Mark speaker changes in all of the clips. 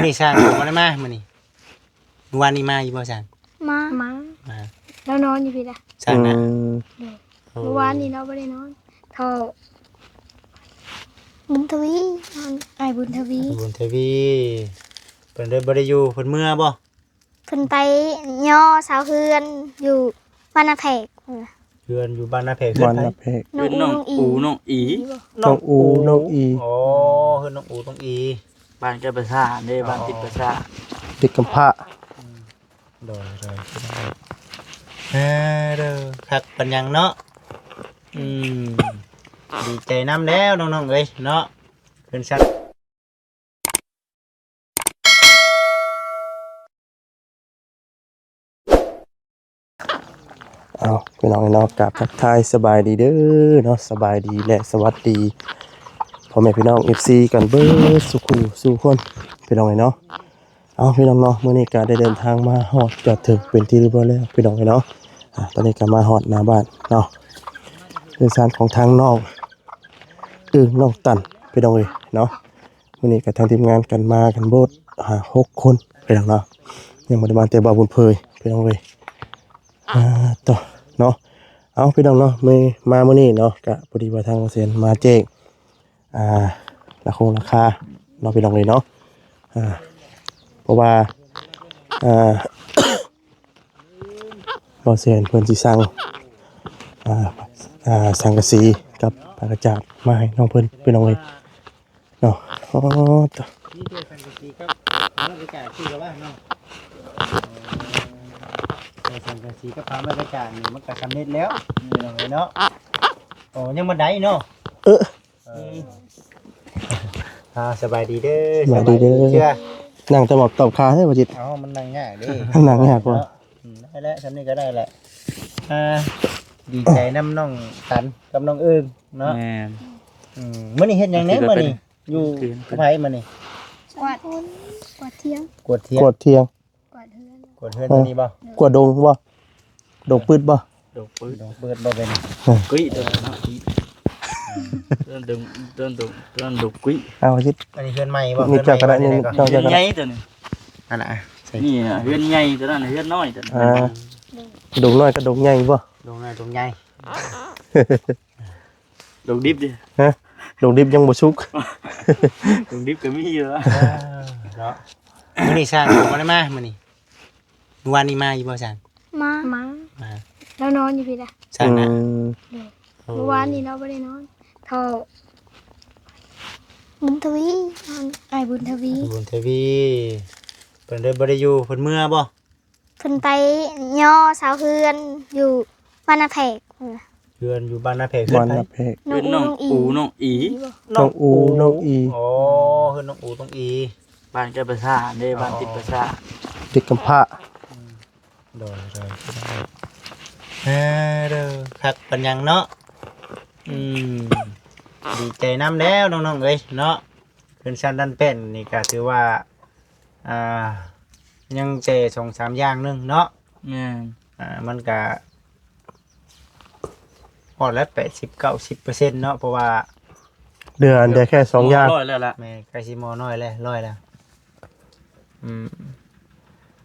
Speaker 1: นี่สร้างผมมาได้มามื้อนี้เมื่อวานนี้มาอยู่บ่สร้าง
Speaker 2: มาแล้วนอนอยู่พี่ละ
Speaker 1: สร้างนะ
Speaker 2: เมื่อวานนี้เราไม่ได้นอนเท่าบุญทวีนอนไอ้บุญทวี
Speaker 1: เพิ่นได้บ่ได้อยู่เพิ่นเมื่อบ่
Speaker 2: เพิ่นไปย่อสาวเฮือนอยู่บ้านนาแพก
Speaker 1: เฮือนอยู่บ้านนาแพก
Speaker 3: บ้านนาแพก
Speaker 2: น้องอู
Speaker 3: น้องอี
Speaker 1: โอ้เฮือนน้องอูน้องอี
Speaker 3: บ้านแกประสาเด้บ้านติดประสา
Speaker 1: ติดกำพร้าโดยเด้อคักปัญญังเนาะดีใจนำแล้วน้องๆเอ้ยเนาะเพิ่นซัก
Speaker 3: เอาพี่น้องเนาะกับทักทายสบายดีเด้อเนาะสบายดีและสวัสดีพ่อแม่พี่น้อง FC กันเบิดสุขุสู่คนพี่น้องเนาะเอาพี่น้องเนาะมื้อนี้ก็ได้เดินทางมาฮอดจอดถึงเป็นที่เรียบร้อยแล้วพี่น้องเนาะตอนนี้ก็มาฮอดหน้าบ้านเนาะเป็นสารของทางน้องน้องตันพี่น้องเนาะมื้อนี้ก็ทางทีมงานกันมากันเบิด6 คนพี่น้องเนาะยังบ่ได้มาแต่บ่าวบุญเพยพี่น้องต่อเนาะเอาพี่น้องเนาะมามื้อนี้เนาะก็พอดีว่าทางเกษตรมาแจ้งราคาเนาะพี่น้องเนาะเพราะว่าบ่เซียนเพิ่นสิสั่งสังกะสีกับปากกระจาดมาให้น้องเพิ่นพี่น้องเนาะต่อ
Speaker 1: นี่คือสังกะสีครับแล้วก็จ่ายชื่อว่าเนาะสังกะสีกับพามาประจานนี่มันก็สำเร็จแล้วนี่เนาะโอ้ยังบ่ได้เนาะสบายดีเด้อ
Speaker 3: นั่งตะหมอบตอบคาให้บ่จิต
Speaker 1: มันนั่งยากเด้
Speaker 3: นั่งยากบ่
Speaker 1: ได้แล้วฉันนี่ก็ได้แหละดีใจน้ำน้องตันกับน้องอึ้งเนาะมื้อนี้เฮ็ดหยังแน่มื้อนี้อยู่กับไผมื้อนี้
Speaker 2: กวาดเที่ยง
Speaker 1: กวดเทียง
Speaker 2: กวาดเฮือน
Speaker 1: ตัวนี้บ่
Speaker 3: กวดดงบ่ดงปืดบ่
Speaker 1: ดงปืดบ่เป็น
Speaker 3: กุ้ยตัวเนาะต้นดงกุ้ยเอาจิต
Speaker 1: อันนี้เฮือนใหม่บ่
Speaker 3: มีจักกระดาษนึง
Speaker 1: เฮือน
Speaker 3: ใหญ่ตัวนึง
Speaker 1: นั่นน่ะ
Speaker 3: นี่น่ะเฮือนใหญ่ตัวนั้นเฮือนน้อยตัวดงน้อยกับดงใหญ่บ่
Speaker 1: ดงน้อยดงใหญ่
Speaker 3: ดงดิบดิฮะดงดิบยังบ่สุกดงดิบก็มีอยู่
Speaker 1: เนาะมื้อนี้สร้างผมมาได้มามื้อนี้เมื่อวานนี้มาอยู่บ่สร้าง
Speaker 2: มาแล้วนอนอยู่พี่ละ
Speaker 1: สร้างนะ
Speaker 2: เมื่อวานนี้เราไม่ได้นอนเท่าบุญทวีนอนไอ้บุญทวี
Speaker 1: เพิ่นได้บ่ได้อยู่เพิ่นเมื่อบ่
Speaker 2: เพิ่นไปย่อสาวเฮือนอยู่บ้านนาแพก
Speaker 1: เฮือนอยู่บ้านนาแพก
Speaker 3: บ้านนาแพก
Speaker 2: น้องอู
Speaker 3: น้องอี
Speaker 1: โเฮือนน้องอูน้องอี
Speaker 3: บ้านแกประสาเด้บ้านติดประสาติดกำพร้า
Speaker 1: โดยเด้อคักปัญญังเนาะดีใจนำแล้วน้องๆเอ้ยเนาะเพิ่นชั้นดันเป็นนี่ก็ถือว่ายังเจ2-3อย่างนึงเนาะมันก็พอแล้ว80-90%เนาะเพราะว่า
Speaker 3: เดือนได้แค่2อย่าง
Speaker 1: 100แล้วล่ะแม่ใกล้สิมอน้อยแล้ว100แล้ว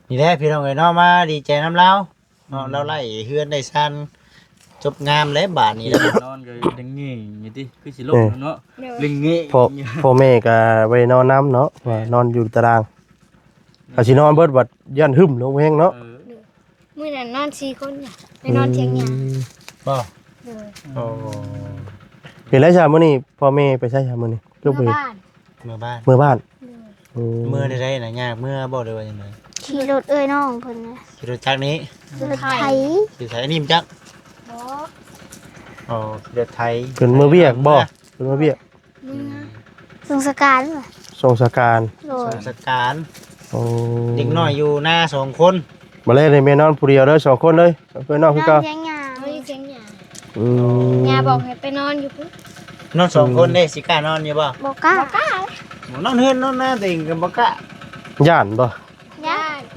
Speaker 1: นี่แหละพี่น้องเอ้ยเนาะมาดีใจนำเราเนาะเราไล่เฮือนได้ซันจบงามแล้วบาดนี้แล้ว
Speaker 3: นอนก็ดังงี้นี่ติคือสิลงเนาะลิงงี้พ่อแม่ก็ไว้นอนน้ำเนาะว่านอนอยู่ตารางก็สินอนเบิดบัดยันหึมลงแฮงเนาะ
Speaker 2: มื้อนั้นนอน4คนไปนอนเถียงหญ้า
Speaker 1: บ่โอ้
Speaker 3: เห็นแล้วจ้ะมื้อนี้พ่อแม่ไปใช้จ้ะมื้อนี้ลูกไป
Speaker 1: เมื่อบ้าน
Speaker 3: เมื่อ
Speaker 1: ได้น่ะยากเมื่อบ่ได้ว่าจังได๋
Speaker 2: ขี่รถน้องเพิ่นน่ะ
Speaker 1: ขี่รถจักรนี้
Speaker 2: รถไถ
Speaker 1: ขี่ไถนิ่มจัก
Speaker 2: บ่
Speaker 1: ขี่รถไถ
Speaker 3: เพิ่นมื้อเวียกบ่เพิ่นมื้อเวียก
Speaker 2: สงสการบ่
Speaker 3: สงสการ
Speaker 1: เด็กน้อยอยู่หน้า2คน
Speaker 3: บ่แลได้แม่นอนผู้เดียวเด้อ2คนเลยเพิ่นนอนคือเก่า
Speaker 2: เถียงหญ้าบ่ได้เถียงหญ้าหญ้าบอกให้ไปนอนอยู่พุ่น
Speaker 1: นอน2คนเด้สิกล้านอนอยู่บ่
Speaker 2: กล้
Speaker 1: านอนเฮือนนอนหน้าตัวเองก็บ่กล้า
Speaker 3: ย่านบ่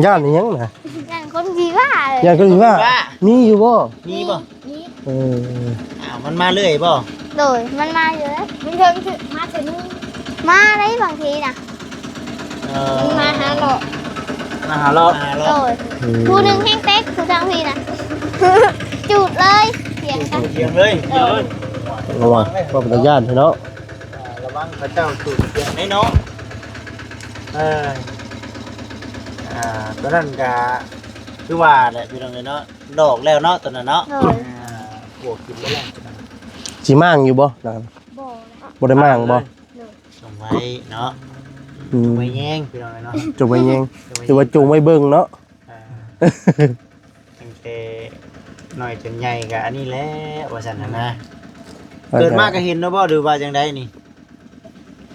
Speaker 3: ย่านอีหยังน่ะ
Speaker 2: ย่านคนสิว่า
Speaker 3: ย่านคนสิว่ามีอยู่บ่
Speaker 1: มีมันมาเรื่อยบ่
Speaker 2: โดยมันมาอยู่แล้วมันถึงมาถึงมาได้บางทีน่ะ มันมาหาหลอก
Speaker 4: มาหาเรา
Speaker 2: โดยผู้หนึ่งแห้งเต็กผู้ทางพี่นะ จูดเลยเสียงกัน
Speaker 1: เสียงเลยเสียงเลย
Speaker 3: ระวังก็เป็นญาติเนาะ
Speaker 1: ระวังพระเจ้าถูกเสียงให้เนาะตอนนั้นก็คือว่าแหละพี่น้องเนาะดอกแล้วเนาะตอนนั้นเนาะ
Speaker 2: โดย
Speaker 1: บวกกินแล้ว
Speaker 3: สิมั่งอยู่บ่นะครับ
Speaker 2: บ่
Speaker 3: บ่ได้มั่งบ่
Speaker 1: ส่งไว้เนาะไว้แย่งพี่น้องเนาะ
Speaker 3: จุไว้แยงหรือว่าจูงไว้เบิ่งเนาะ
Speaker 1: ตั้งแต่น้อยจนใหญ่ก็อันนี้แหละว่าซั่นนะเกิดมาก็เห็นเนาะบ่หรือว่าจังไดนี่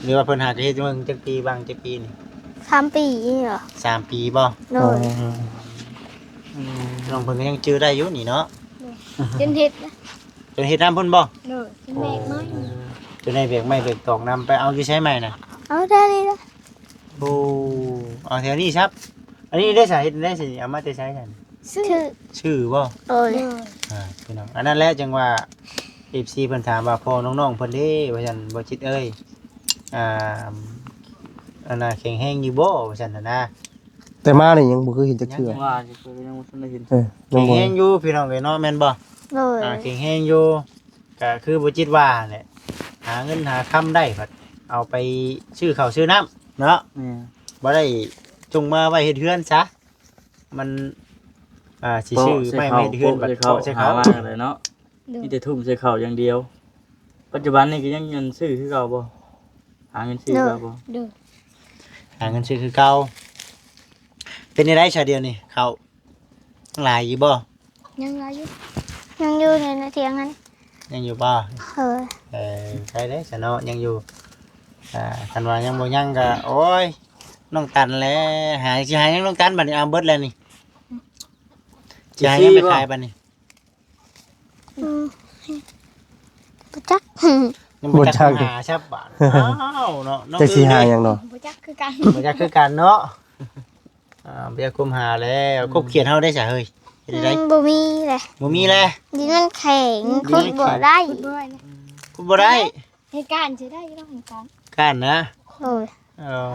Speaker 1: หรือว่าเพิ่นหาก็เฮ็ดเบิ่งจักปีบางจักปีนี่
Speaker 2: 3 ปีนี่เหรอ
Speaker 1: 3 ปีบ่
Speaker 2: โดย
Speaker 1: น้องเพิ่นก็ยังจื้อได้อยู่นี่เนาะ
Speaker 2: จนเฮ็ดนะ
Speaker 1: จนเฮ็ดน้ำเพิ่นบ่
Speaker 2: โดยจนแม่น้อย
Speaker 1: จนได้เบรกไม้เบรกตอกน้ำไปเอาอยู่ใช้ใหม่น่ะ
Speaker 2: เอาได้เลยนะ
Speaker 1: โอ้เอาแถวนี้ครับ อันนี้ได้สาเหตุได้สิเอามาแต่ใช้กัน ชื่อบ่
Speaker 2: โดย
Speaker 1: พี่น้องอันนั้นแหละจังว่า FC เพิ่นถามว่าพ่อน้องๆเพิ่นเด้ว่าซั่นบ่จิตเอ้ยอันน่ะแข็งแรงอยู่บ่ว่าซั่นน่ะนะ
Speaker 3: แต่มานี่ยังบ่เคยเห็นจักเทื่อ
Speaker 4: ว่าจะเคยยังไม่ได้เห็น
Speaker 3: ยั
Speaker 1: แข็
Speaker 3: ง
Speaker 1: ง
Speaker 3: บ่
Speaker 1: แรงอยู่พี่น้องเอ้ยเนาะแม่นบ่
Speaker 2: โดย
Speaker 1: แข็งแรงอยู่ก็คือบ่จิตว่าแหละหาเงินหาค่ำได้พัดเอาไปซื้อข้าวซื้อน้ำเนาะ
Speaker 4: นี่
Speaker 1: บ่ได้จงมาไว้เฮ็ดเฮือนซะมันสิชื่อไม่เฮ็ดเฮือนบัด
Speaker 4: เขา
Speaker 1: ใช่
Speaker 4: หา
Speaker 1: เขา
Speaker 4: มาเลยเนาะนี่แต่ทุ่มใส่เขาอย่างเดียว ปัจจุบันนี่ก็ยังเงินซื้อคือเก่าบ่หาเงินซื้อเก่าบ่
Speaker 2: โดย
Speaker 1: หาเงินซื้อคือเก่าเป็นได้ชาเดียวนี่เขาหลายอยู่บ่
Speaker 2: ยังอยู่ยังอยู่ในเถียงกัน
Speaker 1: ยังอยู่บ่ ใช่เด้ซะเนาะยังอยู่คันว่ายังบ่ยังก็โอ้ยน้องตันแหละหาสิหายังน้องตันบัดนี้เอาเบิดแล้วนี่สิหายังไปขายบัดนี้
Speaker 2: บ่จัก
Speaker 1: ยังบ่จักหาชับบาทอ้าวเนาะน้อง
Speaker 3: จักสิหาหยังเนาะ
Speaker 2: บ่จักคือกัน
Speaker 1: บ่จักคือกันเนาะบ่จักคุมหาแล้วกบเขียนเฮาได้ซะเฮ้ยเฮ็ดได้
Speaker 2: บ่มีเลย
Speaker 1: บ่มีแล้ว
Speaker 2: ดินมันแข็งขุดบ่ได้
Speaker 1: คุมบ่ได้
Speaker 2: เหตุการณ์สิได้ต้องเหตุการณ์
Speaker 1: กันนะ
Speaker 2: โอ้ย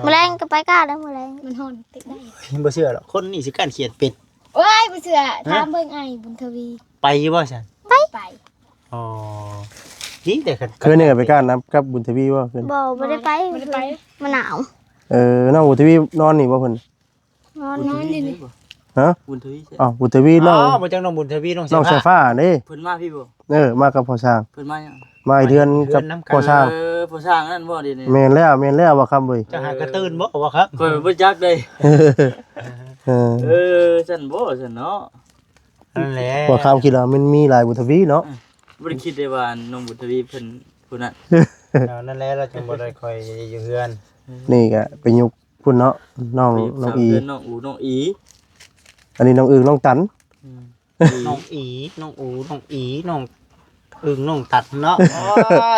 Speaker 2: แมลงก็ไปกล้าแล้วแมลงมันหอนติดได้
Speaker 1: บ่เชื่อหรอกคนนี่สิการเขียนเป็ด
Speaker 2: โอ้ยบ่เชื่อถามเบิ่งไอ้บุญทวี
Speaker 1: ไปอยู่บ่ซั่น
Speaker 2: ไป
Speaker 1: อ๋อนี่แต่คัน
Speaker 3: เคยนี่ก็ไปก้านน้ำกับบุญทวีบ่เพิ่น
Speaker 2: บ่ได้ไปมันหนาว
Speaker 3: น้องบุญทวีนอนนี่บ่เพิ่น
Speaker 2: นอนอยู่นี่
Speaker 3: ฮะ
Speaker 4: บุญทวีใช่
Speaker 3: อ้าวบุญทวีน้
Speaker 1: อ๋
Speaker 3: อง
Speaker 1: อบ่จังน้องบุญทวีน้อง
Speaker 3: น้อง
Speaker 1: เสี
Speaker 3: สาย ยฟ้าเด้
Speaker 4: เพิ่นมาพี่บ่
Speaker 3: มากับพ่อช้าง
Speaker 4: เพิ่นมายัง
Speaker 3: มาอีเดือนกับพ่อช้าง
Speaker 4: ผู้สร้างนั่นบ่ดีนี่
Speaker 3: แม่นแล้วว่าคำเว้ย
Speaker 1: จะหากระตื่นบ่ว่าครับ
Speaker 4: เพิ่นบ่จักได้
Speaker 3: เออ
Speaker 4: ซั่นบ่ซั่นเนาะ
Speaker 1: นั่นแหละ
Speaker 3: ว่าคำคิดว่ามันมีหลายบุญทวีเนาะ
Speaker 4: บ่ได้คิดได้ว่าน้องบุญทวีเพิ่นผู้นั้น
Speaker 1: นั่นแหละเราจึงบ่ได้ค่อยอยู่เฮือน
Speaker 3: นี่ก็ไปยุคพุ่นเนาะน้องอี
Speaker 4: น้องอูน้องอี
Speaker 3: อันนี้น้องอึ่งน้องตัน
Speaker 1: น้องอีน้องอูน้องอีน้องอึ่งน้องตัดเนาะโอ้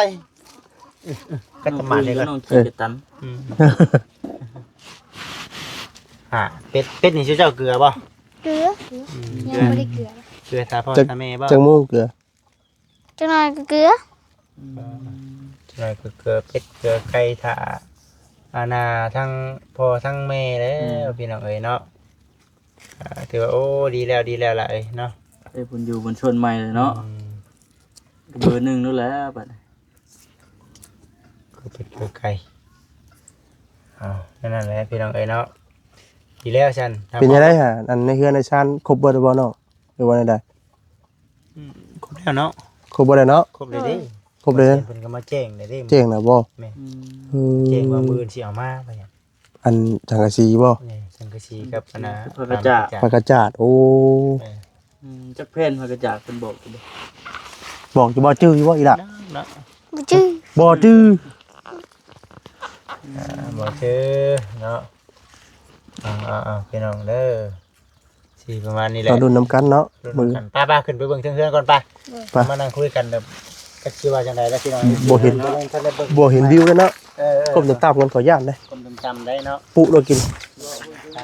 Speaker 1: ยก็จะมาเลยก่อน
Speaker 4: น้องขี้กระตัน
Speaker 1: เป็ดนี่ชื่อเจ้าเกลือบ่
Speaker 2: เกลือยังบ่ได้เกลือ
Speaker 1: เกลือตาพ่อตาแม่บ่
Speaker 3: จังมูกเกลือ
Speaker 2: จังหน่อยก็เกลือ
Speaker 1: ใช่เกลือเป็ดเกลือไก่ถ่าอาณาทั้งพ่อทั้งแม่แล้วพี่น้องเอ้ยเนาะถือว่าโอ้ดีแล้วล่ะเอ้ยเนาะ
Speaker 4: ไอ้เพิ่นอยู่บนชนใหม่เลยเนาะเบอร์1นู่นแหละบัด
Speaker 1: คือเป็ดเกลือไก่นั่นแหละพี่น้องเอ้ยเนาะดีแล้วฉัน
Speaker 3: เป็นยังไงฮะอันในเฮือนในชานครบเบิดบ่เนาะหรือว่าใด
Speaker 1: ครบแล้วเนาะ
Speaker 3: ครบบ่ได้เนาะ
Speaker 1: ครบเลยดิ
Speaker 3: ครบเลย
Speaker 1: เพิ่นก็มาแจ้งเลยดิ
Speaker 3: เจ๋งน่ะบ่
Speaker 1: แม่
Speaker 3: เออ
Speaker 1: แจ้งว่ามื้อสิเอามาว่าหยัง
Speaker 3: อันสังกะสีบ่
Speaker 1: นี่สังกะสีกับอันน่ะ
Speaker 4: พระกระจา
Speaker 3: ปากกาจาดโอ้
Speaker 4: จักแพ่นพระกระจาเพิ่นบอกอยู่บ่
Speaker 3: บอกจะบ่จื้ออยู่บ่อีล่ะ
Speaker 1: เนาะ
Speaker 2: บ่จื้อ
Speaker 3: บ่จื้อ
Speaker 1: บ่เชื่อเนาะพี่น้องเด้อสิประมาณนี้แหละ
Speaker 3: เราดูน้ำกันเนาะมือ
Speaker 1: ป้าขึ้นไปเบิ่งเทื่อนๆก่อนป้า
Speaker 3: ไป
Speaker 1: มานั่งคุยกันแบบก็สิว่าจังได๋แล้วพี่น้อง
Speaker 3: บ่เห็น บ่เห็นวิวเลยเนาะก้มตามๆกันขออนุญาตเลย
Speaker 1: กลมจำได้เนาะ
Speaker 3: ปุเรากิน
Speaker 1: เร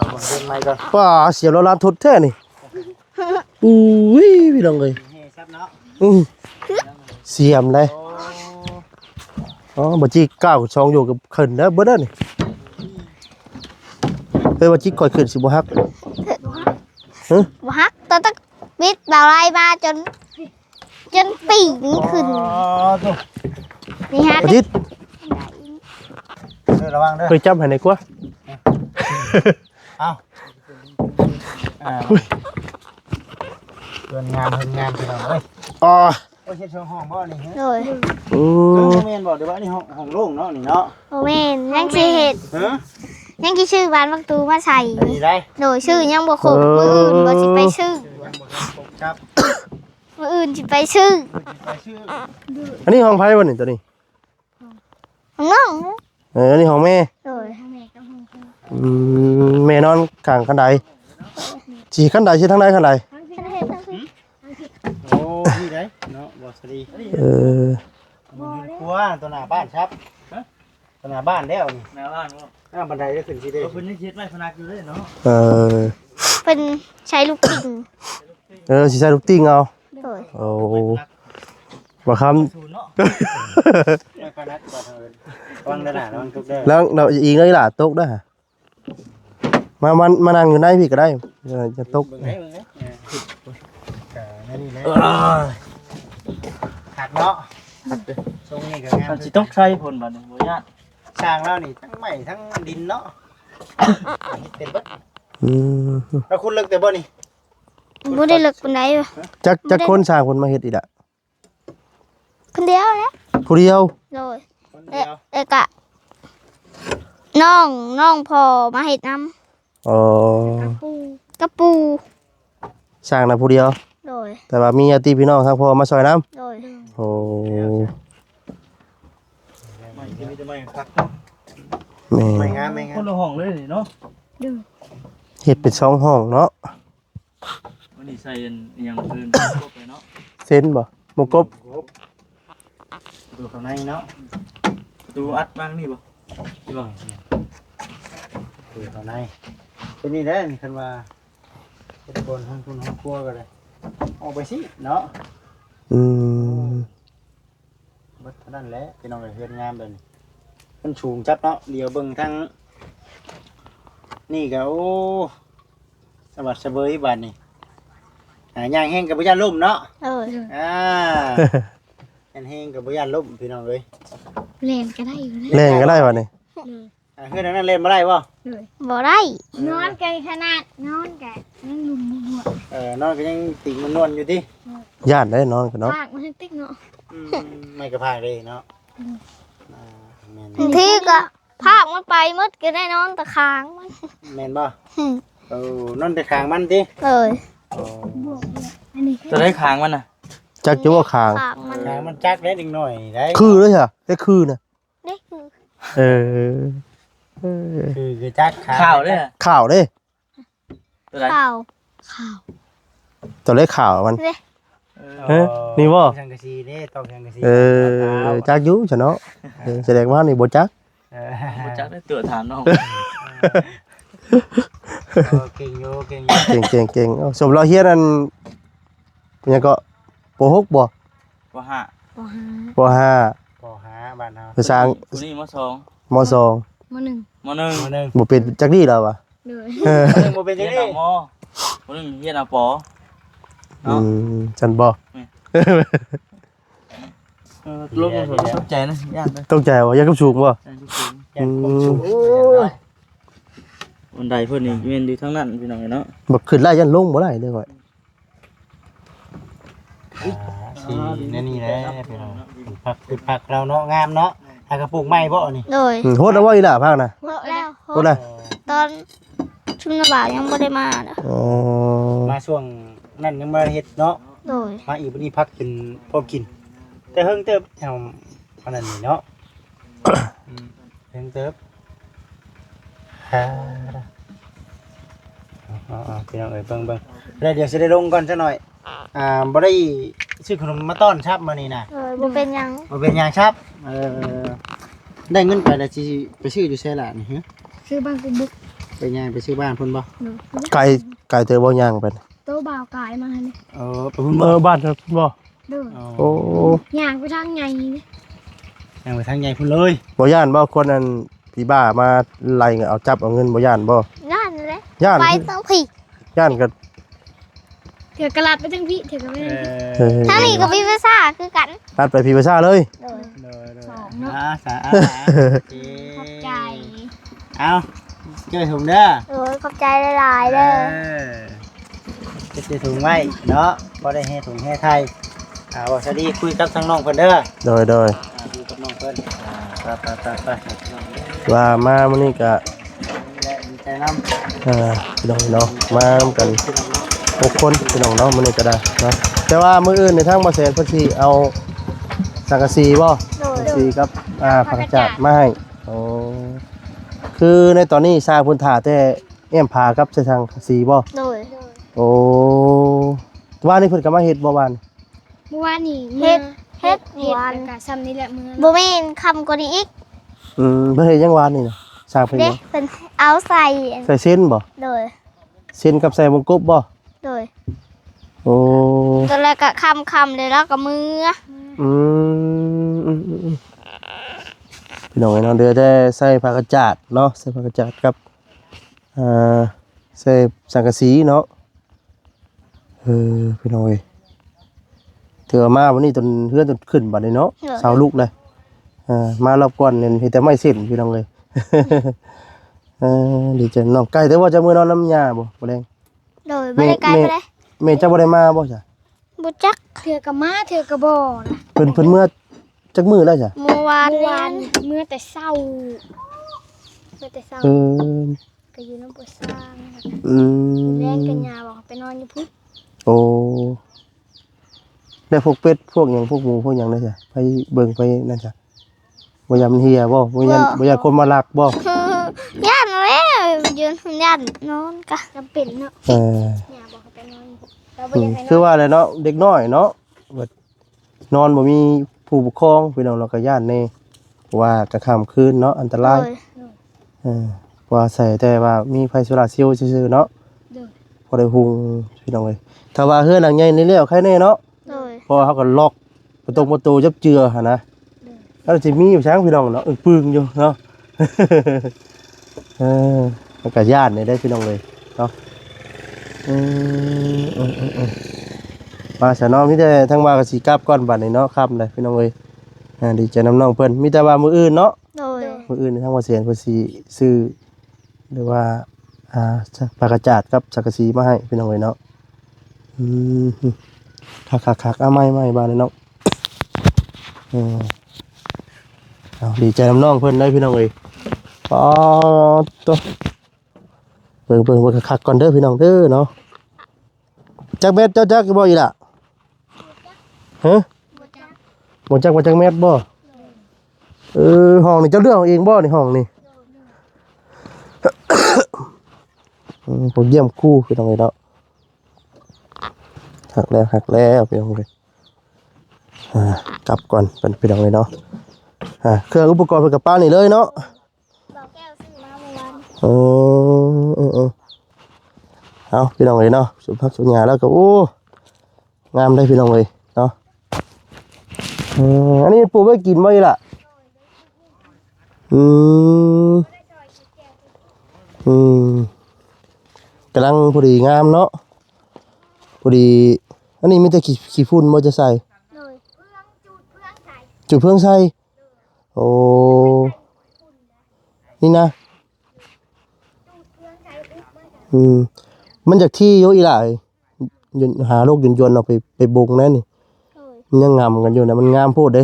Speaker 1: าเบิ่งไม้ก่อน
Speaker 3: ป้าเสียบเราลานทดแท้นี่อุ้ยพี่น้องเอ้ย
Speaker 1: เฮ้ซับเนาะ
Speaker 3: เสียมเลยอ๋อบ่จีก้าวช่องอยู่กับขึ้นแล้วเบิดเด้อนี่ เฮ้ยว่าจิกก่อยขึ้นสิบ่ฮัก
Speaker 2: บ่ฮักตอนตักบิดบ่าวไล่มาจนปีกนี่ขึ้น
Speaker 1: อ๋อตุ๊
Speaker 2: นี่ฮะ
Speaker 3: ว่าจิต
Speaker 1: ระวังเด้อ
Speaker 3: เคยจับให้ไหนกว่า
Speaker 1: เอาเพิ่นงามพี่น้องเอ้ย
Speaker 3: อ๋อ
Speaker 1: โอ้ยเฮ็ดช่องห้องบ่นี่ฮะ
Speaker 2: โดย
Speaker 3: อื
Speaker 1: แม่นบ่เดี๋ยวว่านี่ห้องโล่งเนาะนี่เนาะ
Speaker 2: โอเมนยังสิเฮ็ด
Speaker 1: ฮะ
Speaker 2: ยังสิชื่อบ้านประตูมาใส่
Speaker 1: อันนี้ได้
Speaker 2: โดยชื่อยังบ่ครบมื้ออื่นบ่สิไปชื่อ
Speaker 1: ครับ
Speaker 2: มื้ออื่นสิไปชื่อ
Speaker 1: ไปชื่อ
Speaker 3: อันนี้ห้องไผบ่นี่ตัวนี้
Speaker 2: ของน้อง
Speaker 3: อันนี้ห้องแม่
Speaker 2: โดย
Speaker 3: แม่นอนข้างคันใดสิคันใดสิทางใดคันใด
Speaker 1: โอ้พี่ได้เนาะบ่สดี
Speaker 3: เออ
Speaker 1: ครัวตัวหน้าบ้านครับตัวหน้าบ้านแล้วนี่
Speaker 4: หน้าบ้านบ่
Speaker 1: หน้าบันไดได้ขึ้นสิได้
Speaker 4: เพิ่นยังคิดไว้พนักอยู่เลยเนาะ
Speaker 3: เออ
Speaker 2: เพิ่นใช้ลูกปิ่ง
Speaker 3: สิใส่ลูกติ้งเอา
Speaker 2: โดย
Speaker 3: โอ้บ่คำ
Speaker 4: ศูนย์เนาะ
Speaker 1: ไม่ค่อยนัดบ่ทางเอิ้นระวังเด้อนะระวังทุกเด้อ
Speaker 3: แล้วเราอีกเลยล่ะตกได้อมานั่งอยู่ในพี่ก็ได้จะตก
Speaker 1: เบิ่งได้นั่นนี่เลยหักเนาะทรงนี่ก็งาม
Speaker 4: มันสิต้องใช้ผลบัดนี้บ่ยาก
Speaker 1: สร้างแล้วนี่ทั้งไม้ทั้งดินเนาะเป็นเบิด
Speaker 3: อืม
Speaker 1: แล้วคุณเลิกแต่บ่นี่
Speaker 2: บ่ได้เลิกปานใดเว้ย
Speaker 3: จักคนสร้างคนมาเฮ็ดอีกอ่ะ
Speaker 2: คนเดียวแหละ
Speaker 3: ผู้เดียว
Speaker 2: โดย
Speaker 1: คนเดียว
Speaker 2: เอกะน้องพอมาเฮ็ดน้
Speaker 3: อ๋อ
Speaker 2: ำกระปู
Speaker 3: สร้างนะผู้เดียว
Speaker 2: โดย
Speaker 3: แต่ว่ามีญาติพี่น้องทางพ่อมาซอยน้
Speaker 2: โดย
Speaker 3: ำโอ้
Speaker 4: ไม่สิมีแต่ไม่คัก
Speaker 3: แม่
Speaker 1: ไม่งามไม่งา
Speaker 4: ค
Speaker 1: ม
Speaker 4: นละห้องเลยนี่เนาะ
Speaker 3: เฮ็ดเป็น2ห้องเนาะ
Speaker 4: วันนี้ใส่อันอิหยังเพิ่นครบเลยเนาะ
Speaker 3: เส้นบ่หมกบ
Speaker 1: ดูข้างในเนาะ
Speaker 4: ประตูอัดบ้างนี่บ่ที่บ่
Speaker 1: ดูข้างในเป็นนี่แหละนี่คันว่าเป็นบนห้องทุนห้องครัวก็ได้ออกไปสิเนาะ
Speaker 3: อืม
Speaker 1: เบิดเท่านั้นแหละพี่น้องเฮ็ดงามแบบนี้มันสูงจับเนาะเดี๋ยวเบิ่งทั้งนี่ก็โอ้สวัสดิ์เสบยบาดนี่ย่างแห้งกับบ่ย่านล่มเนาะ
Speaker 2: โดย
Speaker 1: ย่างแห้งกับบ่ย่านล่มพี่น้องเอ้ย
Speaker 2: เล่นก็ได้อยู่นะ
Speaker 3: แรงก็ได้วะนี่
Speaker 1: เฮ็ดอันนั้นเล่นบ่ได้บ่
Speaker 2: บ่ได้
Speaker 5: นอนไกลขนาดนอนไกลนั่งลุมหัวน
Speaker 1: อนก็ยังติ่งมันนวลอยู่ติ
Speaker 3: ย่านได้นอนกันเนาะ
Speaker 5: ปากมันติ๊กเนาะ
Speaker 1: ไม่กระพากเลยเนาะแม่น
Speaker 2: บางทีก็ภาคมันไปหมดก็ได้นอนตะคางมัน
Speaker 1: แม่นบ่นอนแต่ข้างมันติ
Speaker 2: เลย
Speaker 5: อันนี้
Speaker 4: จะได้ค้างมันน่ะ
Speaker 3: จักจะว่าคาง
Speaker 2: คางมัน
Speaker 1: ข้างมันจักได้นิดหน่อยได้
Speaker 3: คือเลยเหรอได้คือนะ
Speaker 2: นี่คือ
Speaker 3: เออ
Speaker 1: คือจักขา
Speaker 4: ข้าวเด้อ
Speaker 3: ข่าวเด้
Speaker 4: ตัวใด
Speaker 2: ข่าว
Speaker 3: ตัวเลขข่าวมัน
Speaker 2: เลย
Speaker 3: เอ๊ะนี่บ่
Speaker 1: สังกะสีเด้ตอกสังกะสี
Speaker 3: เออจักอยุฉันเนาะแสดงว่านี่บ่จัก
Speaker 4: บ่จักได้ตัวถามน้อง
Speaker 1: เก่งอยู่เก่งอยู่
Speaker 3: เก่งเอาสมเราเฮียนอันยังก็ป .6 บ่
Speaker 4: บ่ห้า
Speaker 3: ป .5
Speaker 1: พอหาบ้านเฮา
Speaker 3: ไปสร้าง
Speaker 4: กูนี่มสอง
Speaker 3: ม
Speaker 5: มหนึ่ง
Speaker 4: มหนึ่ง
Speaker 1: มื้อนึง
Speaker 3: .2 บ่เป็นจักดีแล้ววะ
Speaker 5: เลย
Speaker 3: เออ
Speaker 1: มื้อนึงบ่เป็นจั
Speaker 4: เฮีย
Speaker 1: ง
Speaker 4: น
Speaker 1: ได๋
Speaker 4: เอามมหนึ่งเฮียนเอาปอ
Speaker 3: จันบ่
Speaker 4: ลบลงตกใจนะย่านเด้อ
Speaker 3: ต้องใจว่าอยากกับสูงบ่
Speaker 4: ย่านที่สูง
Speaker 1: ยันผมสูง
Speaker 4: บันไดเพิ่นนี่แม่นอยู่ทางนั้นพี่น้องเนาะ
Speaker 3: บ่ขึ้นไล่ยันลงบ่ได้เด้อก่อย
Speaker 1: สีนั่นนี่แหละพี่น้องผักคือผักเราเนาะงามเนาะหากระปุกใหม่บ่นี่
Speaker 2: เลย
Speaker 3: โหดเอาไว้ล่ะภาคน่ะ
Speaker 2: หมดแล้ว
Speaker 3: โหดเลย
Speaker 2: ตอนชุมนาบ่าวยังไม่ได้มานะ
Speaker 3: อ๋อ
Speaker 1: มาช่วงนั้นยังบ่ได้เฮ็ดเนาะ
Speaker 2: เลย
Speaker 1: มาอีกวันนี้พักเป็นพอกิน แต่เฮิงเติบแถวอันนั้นนี่เนาะเฮิงเติบฮ่าพี่น้องเอ้ยเบิ่งแล้วเดี๋ยวสิได้ลงก่อนซะหน่อยบ่ได้ซื้อขนมมาต้อนครับมื้อนี้น่ะ
Speaker 2: เลยบ่เป็นหยัง
Speaker 1: บ่เป็นหยังครับได้เงินไปแล้วสิไปซื้ออยู่ไสล่ะนี่ฮะ
Speaker 5: ซื้อบางกุบุก
Speaker 1: ไปย่างไปซื้อบ้านพุ่นบ่
Speaker 3: ไก่เตอบ่ย่างเป็น
Speaker 5: โตบ่าวกายมาเนี่ย
Speaker 1: ไปพุ่นบ่
Speaker 3: บ้านครับบ่
Speaker 5: เด้อ
Speaker 3: โอ้
Speaker 5: ย่างไปทางไงนี่
Speaker 1: ย่างไปทางใหญ่พุ่นเลย
Speaker 3: บ่ย่านบ่คนนั้นพี่บ้ามาไล่เอาจับเอาเงินบ่ย่านบ่
Speaker 2: ย่าน
Speaker 3: ย่าน
Speaker 2: ไปต้องพี่
Speaker 3: ย่านก็
Speaker 5: เถื่อกระลัดไปทั้งพี่เถื่อกระไม่ได้
Speaker 2: ทั้งนี้กับพี่ภาษาคือกัน
Speaker 3: ลัดไปพี่ภาษาเลย
Speaker 5: สองเนาะ
Speaker 1: สา
Speaker 5: ขอบใจ
Speaker 1: เอาเจอถุงเด้อ
Speaker 2: โอ้ยขอบใจหลายๆเด้อ
Speaker 1: จะเจอถุงไว้เนาะบ่ได้ให้ถุงให้ไทยว่าสวัสดีคุยกับทางน้องเพิ่นเด้อ
Speaker 3: โดย
Speaker 1: คุยกับน้องเพิ่นไป
Speaker 3: ว่ามามื้อนี้ก็
Speaker 1: และดีใจนำ
Speaker 3: พี่น้องเนาะมาร่วมกัน6คนพี่น้องเนาะมื้อนี้ก็ได้เนาะแต่ว่ามื้ออื่นในทางบ่แสนเพิ่นสิเอาสังกะสีบ่
Speaker 2: โดย
Speaker 3: สีกับผักกาดมาให้โอ้คือในตอนนี้สร้างพื้นฐานแต่เอี่ยมผากับใส่ทางสีบ่
Speaker 2: โดย
Speaker 3: โอ้ว่านี่เพิ่นก็มาเฮ็ดบ่วาน
Speaker 5: เมื่อวานนี่
Speaker 2: เฮ็ด
Speaker 5: เฮ็ด
Speaker 2: วาน
Speaker 5: แล้วก็ซ้ำนี่แหละมือ
Speaker 2: บ่แม่นคำกว่านี้อีก
Speaker 3: เพิ่นเฮ็ดยังวานนี่น่ะสร้างเพิ่น
Speaker 2: เด้
Speaker 3: ยัง
Speaker 2: เพิ่นเอาใส่
Speaker 3: ใส่เส้นบ่
Speaker 2: โดย
Speaker 3: เส้นกับใส่วงกบบ่
Speaker 2: โดย
Speaker 3: โอ้
Speaker 2: ตอนแรกก็คำเลยแล้วก็มือ
Speaker 3: อืมพี่น้องเนาะเดี๋ยวได้ใส่ผักกาดเนาะใส่ผักกาดกับใส่สังกะสีเนาะพี่น้องเอ้ยเถื่อมาวันนี้จนเพื่อนจนขึ้นบัดนี้เนาะเสาลูกเลยมารอบก่อนเนี่ยเห็นแต่ไม่เส้นพี่น้องเลย ดีใจน้องไก่แต่ว่าจะมือนอนน้ำยาบ่แดง
Speaker 2: โดยบ่ได้ไกลไปเลย
Speaker 3: แม่เจ้าบ่ได้มาบ่จ้ะ
Speaker 2: บ่จัก
Speaker 5: เถื่อกระมาเถื่อกระบ่อนะ
Speaker 3: เพิ่นเมื่อจักมื้อแล้วจ้ะ
Speaker 2: เมื่อวาน
Speaker 5: เมื่อ
Speaker 2: นี้
Speaker 5: วานเมื่อแต่เศร้าเมื่อแต่เศร้า
Speaker 3: เออ
Speaker 5: ก็อยู่น้ำปวดสร้าง
Speaker 3: อื
Speaker 5: แรงกัน
Speaker 3: ม
Speaker 5: ยาบอกไปนอนอยู่พุ่น
Speaker 3: โอ้ได้พวกเป็ดพวกหยังพวกหมูพวกหยังได้จ้ะไปเบิ่งไปนั่นจ้ะบ่ยามเฮียบ่บ่ยามคนมาลักบ่
Speaker 2: ย่านแล้วยืนย่านนอนกะ
Speaker 5: จำเป็นเนาะ
Speaker 3: เออย
Speaker 5: าบอกให้ไปนอนอยู่พุ่นเราบ่อยากให้น
Speaker 3: คือ
Speaker 5: อน
Speaker 3: ว่าอะไรเนาะเด็กน้อยเนาะแบบนอนบ่มีผู้ปกครองพี่น้องเราก็ย่านแน่ว่ากลางค่ำคืนเนาะอันตราย
Speaker 2: โดย
Speaker 3: ว่าใส่แต่ว่ามีไฟโซลาร์เซลล์ซื่อๆเนาะ
Speaker 5: เด้อ
Speaker 3: พอได้หุงพี่น้องเอ้ยถ้าว่าเฮือนหลังใหญ่นี่แล้วใครแน่เนาะ
Speaker 2: โดย
Speaker 3: เพราะว่าเขาก็ล็อกประตูจับเจือหั่นนะแล้วสิมีอยู่ช้างพี่น้องเนาะปึ้งอยู่เนาะ มันก็ย่านนี่ได้พี่น้องเลยเนาะมาซะเนาะมีแต่ทั้งว่าก็สิกลับก่อนบัดนี้เนาะครับได้พี่น้องเอ้ยดีใจน้ำน้องเพิ่นมีแต่ว่ามื้ออื่นเนาะ
Speaker 2: โดย
Speaker 3: มื้ออื่นทั้งว่าเสียนเพิ่นสิซื้อหรือว่าปากกาจาดกับสังกะสีมาให้พี่น้องเอ้ยเนาะคักๆเอาไม่บาดนี้เนาะเอาดีใจน้ำน้องเพิ่นได้พี่น้องเอ้ยอ๋อตัวเบิ่งคักๆก่อนเด้อพี่น้องเด้อเนาะจักเม็ดเจ้าจักบ่อีล่ะฮะบ่จักว่าจักเม็ดบ่ห้องนี่เจ้าเลือกเอาเองบ่นี่ห้องนี่ ผมเยี่ยมคู่พี่น้องเลยเนาะหักแล้วพี่น้องเลยกลับก่อนเป็นพี่น้องเลยเนาะเครื่องอุปกรณ์เป็นกระเป๋านี่เลยเนาะ
Speaker 2: บอกแก้วซื้อมาเมื่อวาน
Speaker 3: เอาพี่น้องเลยเนาะสุภาพสุญญาแล้วก็โอ้งามได้พี่น้องเลยเนาะอันนี้ปูไม่กินไม่ล่ะกำลังพอดีงามเนาะพอดีอันนี้มีแต่ขี้ฝุ่นมันจะใส่
Speaker 2: โดย
Speaker 3: จุดเพื่องใส่โอ้นี่นะมันจากที่โยอีหล่ายหาโรคยนต์เอาไปบงนั่นนี่
Speaker 2: โดย
Speaker 3: มันยังงามกันอยู่นะมันงามโพดเด้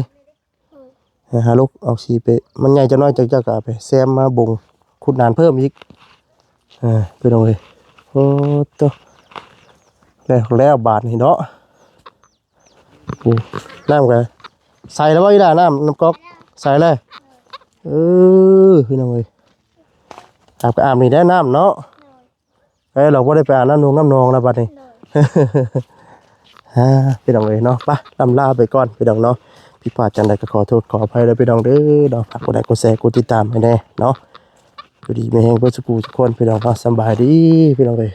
Speaker 3: หาโรคเอาสีไปมันใหญ่จะน้อยจะก็เอาไปแซมมาบงขุดนานเพิ่มอีกไปลงเลยโอ้ตัวแล้วบาทนี่เนาะน้ำกันใส่แล้วว่าอีด่าน้ำก๊อกใส่เลยพี่น้องเลยอาบก็อาบนี่ได้น้ำเนาะเราก็ได้ไปอาบน้ำนองแล้วบัดนี้พี่น้องเลยเนาะไปลาไปก่อนพี่น้องเนาะพี่ป้าจันได้ก็ขอโทษขออภัยแล้วพี่น้องเด้อเนาะฝากกดไลค์กดแชร์กดติดตามให้แน่เนาะพอดีไม่แห้งเพื่อสกูทุกคนพี่น้องเนาะสบายดีพี่น้องเลย